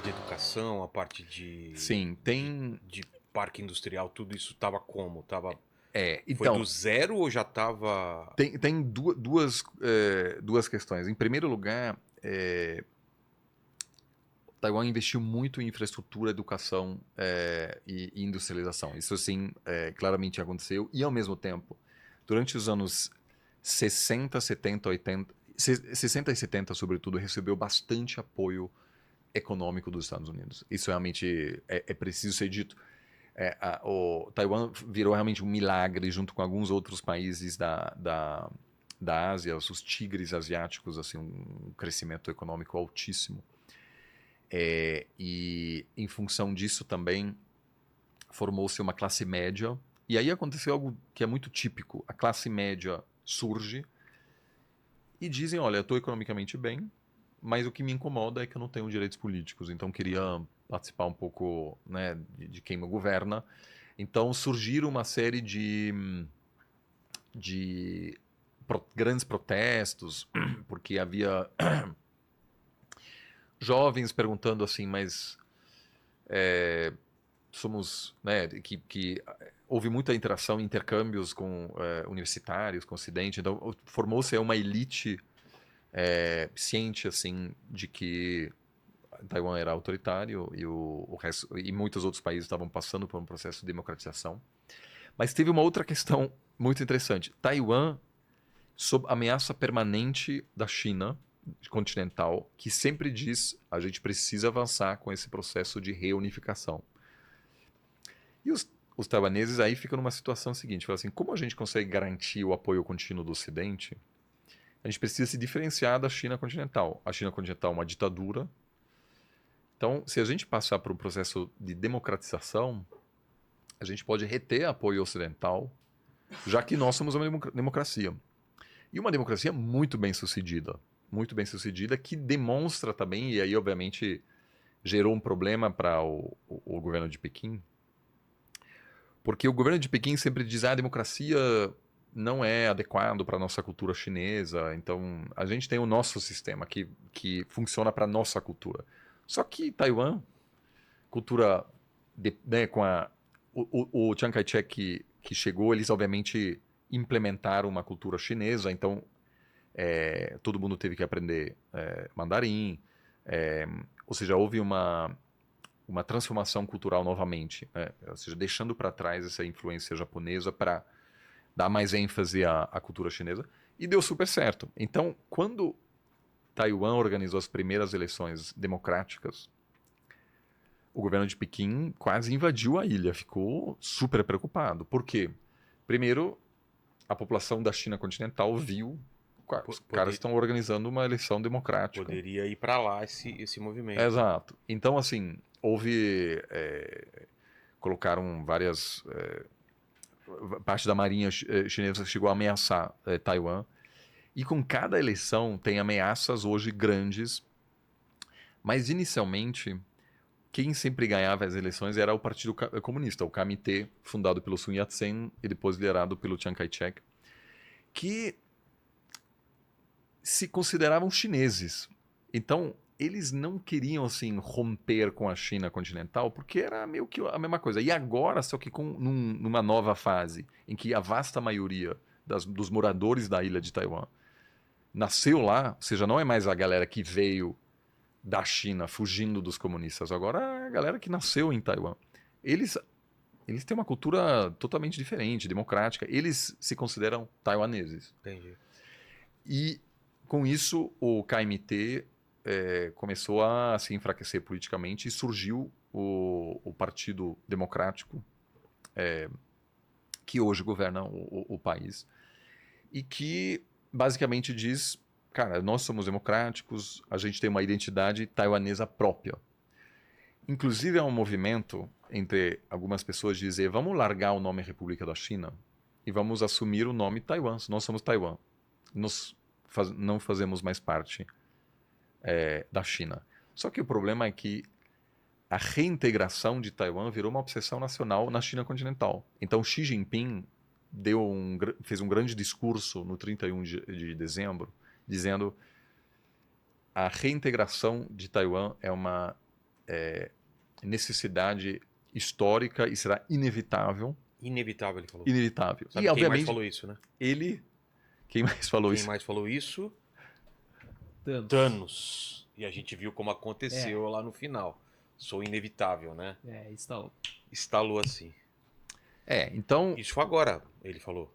parte de educação, a parte Sim, de parque industrial, tudo isso tava como? Foi do então, zero ou já tava... tem duas questões. Em primeiro lugar, Taiwan investiu muito em infraestrutura, educação e industrialização. Isso, sim, claramente aconteceu. E, ao mesmo tempo, durante os anos 60, 70, 80, 60 e 70, sobretudo, recebeu bastante apoio econômico dos Estados Unidos. Isso realmente é preciso ser dito. O Taiwan virou realmente um milagre junto com alguns outros países da Ásia, os tigres asiáticos, assim, um crescimento econômico altíssimo. E em função disso também formou-se uma classe média. E aí aconteceu algo que é muito típico. A classe média surge e dizem, olha, eu estou economicamente bem, mas o que me incomoda é que eu não tenho direitos políticos, então queria participar um pouco, né, de quem me governa. Então surgiram uma série de grandes protestos, porque havia jovens perguntando assim, mas somos, né, que houve muita interação, intercâmbios com universitários, com o Ocidente, então formou-se uma elite ciente assim de que Taiwan era autoritário e o resto, e muitos outros países estavam passando por um processo de democratização. Mas teve uma outra questão muito interessante. Taiwan, sob ameaça permanente da China continental, que sempre diz a gente precisa avançar com esse processo de reunificação. E os taiwaneses aí ficam numa situação seguinte, falam assim, como a gente consegue garantir o apoio contínuo do Ocidente? A gente precisa se diferenciar da China continental. A China continental é uma ditadura. Então, se a gente passar por um processo de democratização, a gente pode reter apoio ocidental, já que nós somos uma democracia. E uma democracia muito bem sucedida, que demonstra também, e aí obviamente gerou um problema para o governo de Pequim, porque o governo de Pequim sempre diz a democracia não é adequado para a nossa cultura chinesa, então a gente tem o nosso sistema que funciona para a nossa cultura. Só que Taiwan, cultura né, com o Chiang Kai-shek que chegou, eles obviamente implementaram uma cultura chinesa, então todo mundo teve que aprender mandarim, ou seja, houve uma transformação cultural novamente, ou seja, deixando para trás essa influência japonesa para dar mais ênfase à cultura chinesa, e deu super certo. Então, quando Taiwan organizou as primeiras eleições democráticas, o governo de Pequim quase invadiu a ilha, ficou super preocupado. Por quê? Primeiro, a população da China continental viu os caras estão organizando uma eleição democrática. Poderia ir para lá esse movimento. Exato. Então, assim, houve... colocaram várias... parte da marinha chinesa chegou a ameaçar Taiwan. E com cada eleição tem ameaças hoje grandes. Mas, inicialmente, quem sempre ganhava as eleições era o Partido Comunista, o KMT, fundado pelo Sun Yat-sen e depois liderado pelo Chiang Kai-shek, que se consideravam chineses. Então, eles não queriam assim romper com a China continental, porque era meio que a mesma coisa. E agora, só que numa nova fase, em que a vasta maioria dos moradores da ilha de Taiwan nasceu lá, ou seja, não é mais a galera que veio da China fugindo dos comunistas, agora é a galera que nasceu em Taiwan. Eles têm uma cultura totalmente diferente, democrática. Eles se consideram taiwaneses. Entendi. E com isso o KMT começou a se enfraquecer politicamente e surgiu o Partido Democrático, que hoje governa o país, e que basicamente diz, cara, nós somos democráticos, a gente tem uma identidade taiwanesa própria. Inclusive há um movimento entre algumas pessoas de dizer, vamos largar o nome República da China e vamos assumir o nome Taiwan, nós somos Taiwan. Nós não fazemos mais parte da China. Só que o problema é que a reintegração de Taiwan virou uma obsessão nacional na China continental. Então Xi Jinping fez um grande discurso no 31 de dezembro, dizendo a reintegração de Taiwan necessidade histórica e será inevitável. Inevitável, ele falou. Inevitável. Sabe E, quem mais obviamente, falou isso, né? Quem mais falou Quem isso? mais falou isso? Thanos. E a gente viu como aconteceu lá no final. Sou inevitável, né? Instalou. Estalou assim. Então... Isso foi agora, ele falou.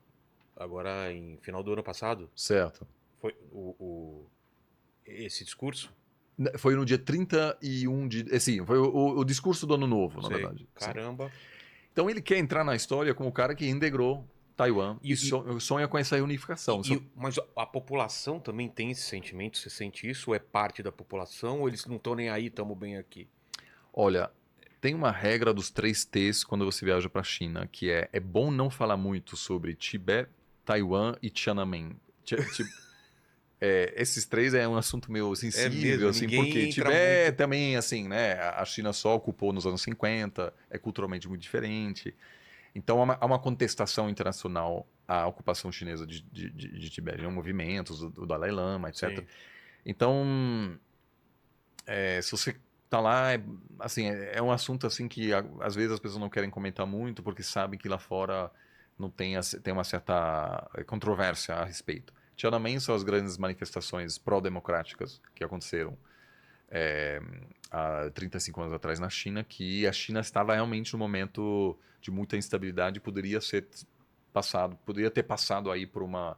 Agora, em final do ano passado, Certo. foi esse discurso. Foi no dia 31 de... Sim, foi o discurso do Ano Novo, na Sei. verdade. Caramba. Sim. Então ele quer entrar na história como o cara que integrou Taiwan e sonha com essa unificação. Mas a população também tem esse sentimento? Você sente isso? Ou é parte da população? Ou eles não estão nem aí, estamos bem aqui? Olha, tem uma regra dos 3 T's quando você viaja para a China, que é bom não falar muito sobre Tibete, Taiwan e Tiananmen. Esses 3 é um assunto meio sensível, assim, porque Tibete também, assim, né? A China só ocupou nos anos 50, é culturalmente muito diferente. Então há uma contestação internacional à ocupação chinesa de Tibete, movimentos do Dalai Lama, etc. Sim. Então, se você tá lá, assim, é um assunto assim que às vezes as pessoas não querem comentar muito porque sabem que lá fora não tem uma certa controvérsia a respeito. Tiananmen são as grandes manifestações pró-democráticas que aconteceram há 35 anos atrás na China, que a China estava realmente num momento de muita instabilidade e poderia ter passado aí por uma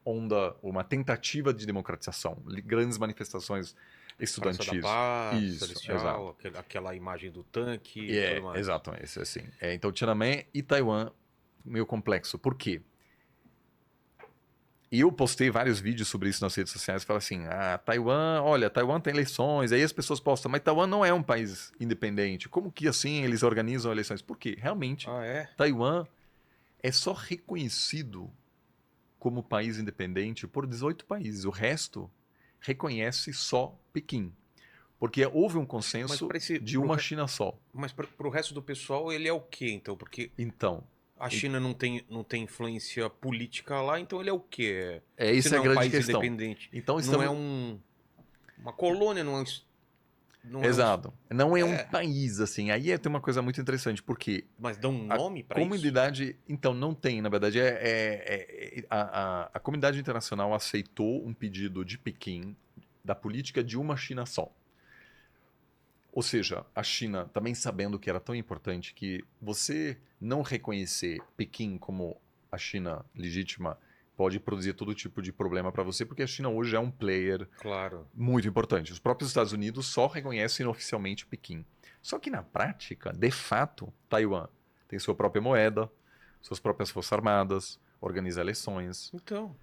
onda, uma tentativa de democratização, grandes manifestações estudantis. Praça da Paz, isso, Celestial, aquela imagem do tanque e tudo mais. Exato, assim. Então Tiananmen e Taiwan, meio complexo. Por quê? E eu postei vários vídeos sobre isso nas redes sociais, falo assim, Taiwan tem eleições, aí as pessoas postam, mas Taiwan não é um país independente, como que assim eles organizam eleições? Por quê? Realmente, Taiwan é só reconhecido como país independente por 18 países, o resto reconhece só Pequim, porque houve um consenso de uma China só. Mas para o resto do pessoal, ele é o quê, então? Porque... A China não tem influência política lá, então ele é o quê? Isso é a grande questão. Independente. Então, não é uma colônia, não é Exato. Não é um país, assim. Aí tem uma coisa muito interessante, porque... Mas dá um nome para isso? A comunidade... Então, não tem, na verdade. A comunidade internacional aceitou um pedido de Pequim da política de uma China só. Ou seja, a China, também sabendo que era tão importante que você não reconhecer Pequim como a China legítima pode produzir todo tipo de problema para você, porque a China hoje é um player muito importante. Os próprios Estados Unidos só reconhecem oficialmente Pequim. Só que na prática, de fato, Taiwan tem sua própria moeda, suas próprias forças armadas, organiza eleições. Então,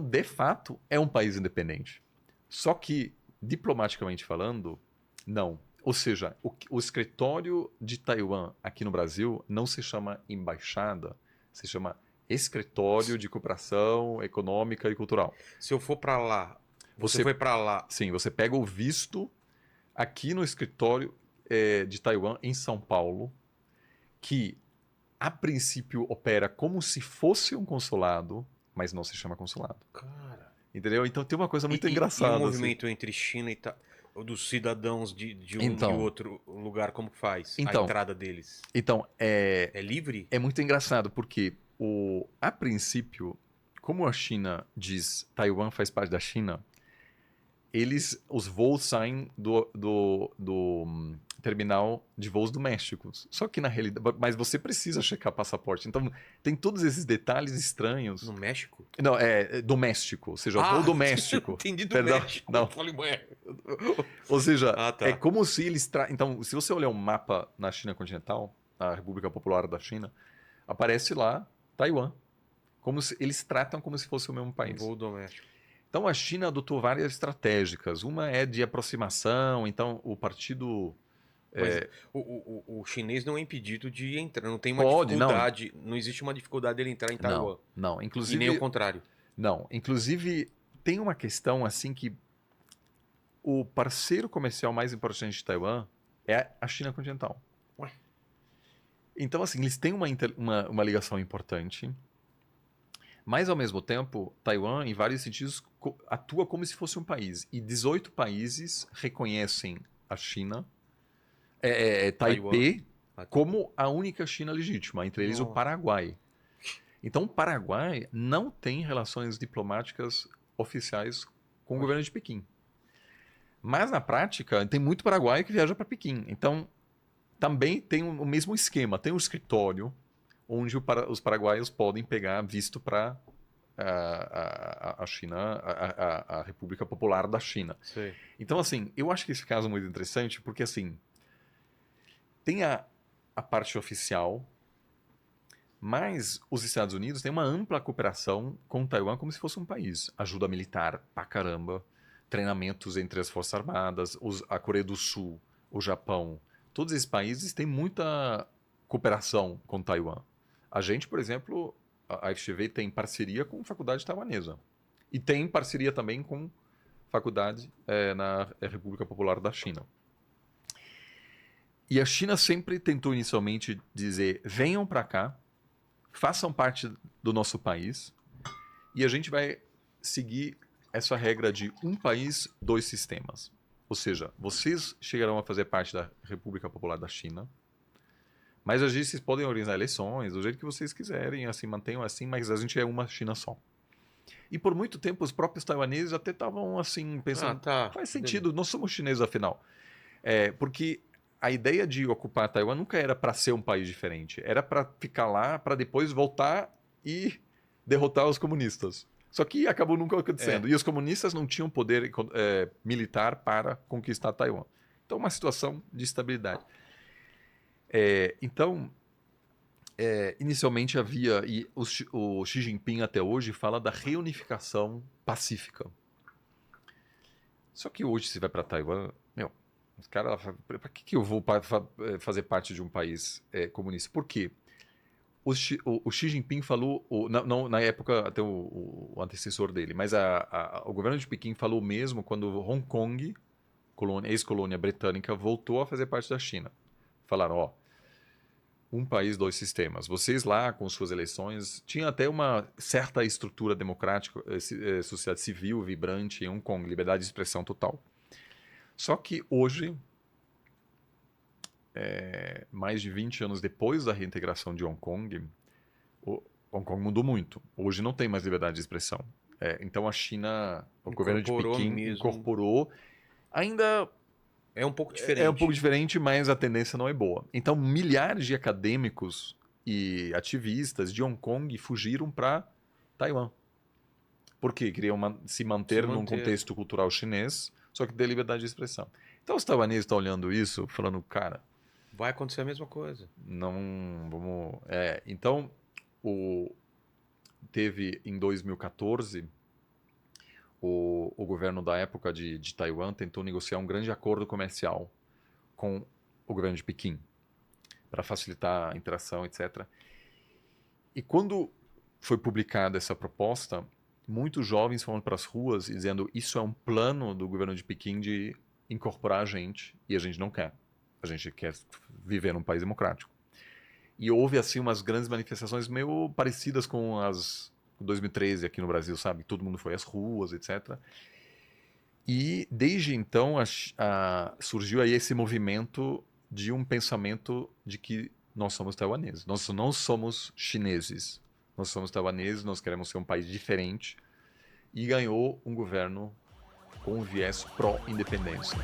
de fato, é um país independente. Só que, diplomaticamente falando, não. Ou seja, o escritório de Taiwan aqui no Brasil não se chama embaixada, se chama escritório de cooperação econômica e cultural. Se eu for para lá, você foi para lá? Sim, você pega o visto aqui no escritório de Taiwan, em São Paulo, que a princípio opera como se fosse um consulado, mas não se chama consulado. Cara. Entendeu? Então tem uma coisa muito engraçada. E o movimento entre China e dos cidadãos de um e outro lugar, como que faz a entrada deles? Então, é livre? É muito engraçado, porque a princípio, como a China diz Taiwan faz parte da China, os voos saem do terminal de voos domésticos. Só que na realidade... Mas você precisa checar passaporte. Então, tem todos esses detalhes estranhos. No México? Não, doméstico. Ou seja, voo doméstico. Entendi do México. Não. Falei, ou seja, é como se eles... Então, se você olhar um mapa na China continental, na República Popular da China, aparece lá Taiwan. Como se eles tratam como se fosse o mesmo país. Voo doméstico. Então, a China adotou várias estratégicas. Uma é de aproximação. Então, o partido... Mas o chinês não é impedido de entrar, não tem uma dificuldade, não existe uma dificuldade dele entrar em Taiwan. Não, inclusive... E nem o contrário. Não, inclusive tem uma questão assim que o parceiro comercial mais importante de Taiwan é a China continental. Ué. Então, assim, eles têm uma ligação importante, mas ao mesmo tempo, Taiwan, em vários sentidos, atua como se fosse um país. E 18 países reconhecem a China Taipei como a única China legítima, entre eles o Nossa. Paraguai. Então, o Paraguai não tem relações diplomáticas oficiais com o governo de Pequim. Mas, na prática, tem muito paraguaio que viaja para Pequim. Então, também tem o mesmo esquema. Tem um escritório onde os paraguaios podem pegar visto para a China, a República Popular da China. Sei. Então, assim, eu acho que esse caso é muito interessante porque, assim, tem a parte oficial, mas os Estados Unidos têm uma ampla cooperação com Taiwan como se fosse um país. Ajuda militar pra caramba, treinamentos entre as Forças Armadas, a Coreia do Sul, o Japão. Todos esses países têm muita cooperação com Taiwan. A gente, por exemplo, a FGV tem parceria com faculdade taiwanesa. E tem parceria também com faculdade na República Popular da China. E a China sempre tentou inicialmente dizer, venham para cá, façam parte do nosso país, e a gente vai seguir essa regra de um país, dois sistemas. Ou seja, vocês chegarão a fazer parte da República Popular da China, mas às vezes vocês podem organizar eleições do jeito que vocês quiserem, assim, mantenham assim, mas a gente é uma China só. E por muito tempo os próprios taiwaneses até estavam assim, pensando, faz sentido, nós somos chineses afinal. Porque a ideia de ocupar Taiwan nunca era para ser um país diferente, era para ficar lá, para depois voltar e derrotar os comunistas. Só que acabou nunca acontecendo. E os comunistas não tinham poder militar para conquistar Taiwan. Então, uma situação de instabilidade. Inicialmente havia, e o Xi Jinping até hoje fala da reunificação pacífica. Só que hoje, se vai para Taiwan, os caras, para que eu vou fazer parte de um país comunista? Por quê? O Xi Jinping falou, na época até o antecessor dele, mas o governo de Pequim falou mesmo quando Hong Kong, ex-colônia britânica, voltou a fazer parte da China. Falaram, um país, dois sistemas. Vocês lá, com suas eleições, tinha até uma certa estrutura democrática, sociedade civil vibrante em Hong Kong, liberdade de expressão total. Só que hoje, mais de 20 anos depois da reintegração de Hong Kong, Hong Kong mudou muito. Hoje não tem mais liberdade de expressão. Então a China, o governo de Pequim incorporou. Ainda é um pouco diferente. É um pouco diferente, mas a tendência não é boa. Então milhares de acadêmicos e ativistas de Hong Kong fugiram para Taiwan. Por quê? Queriam se manter num contexto cultural chinês, só que dê liberdade de expressão. Então os taiwaneses estão olhando isso, falando, cara, vai acontecer a mesma coisa. Não, vamos... Então, teve em 2014, o governo da época de Taiwan tentou negociar um grande acordo comercial com o governo de Pequim, para facilitar a interação, etc. E quando foi publicada essa proposta, muitos jovens foram para as ruas dizendo isso é um plano do governo de Pequim de incorporar a gente, e a gente não quer. A gente quer viver num país democrático. E houve, assim, umas grandes manifestações meio parecidas com as de 2013 aqui no Brasil, sabe? Todo mundo foi às ruas, etc. E, desde então, surgiu aí esse movimento de um pensamento de que nós somos taiwaneses. Nós não somos chineses. Nós somos taiwaneses, nós queremos ser um país diferente. E ganhou um governo com um viés pró-independência.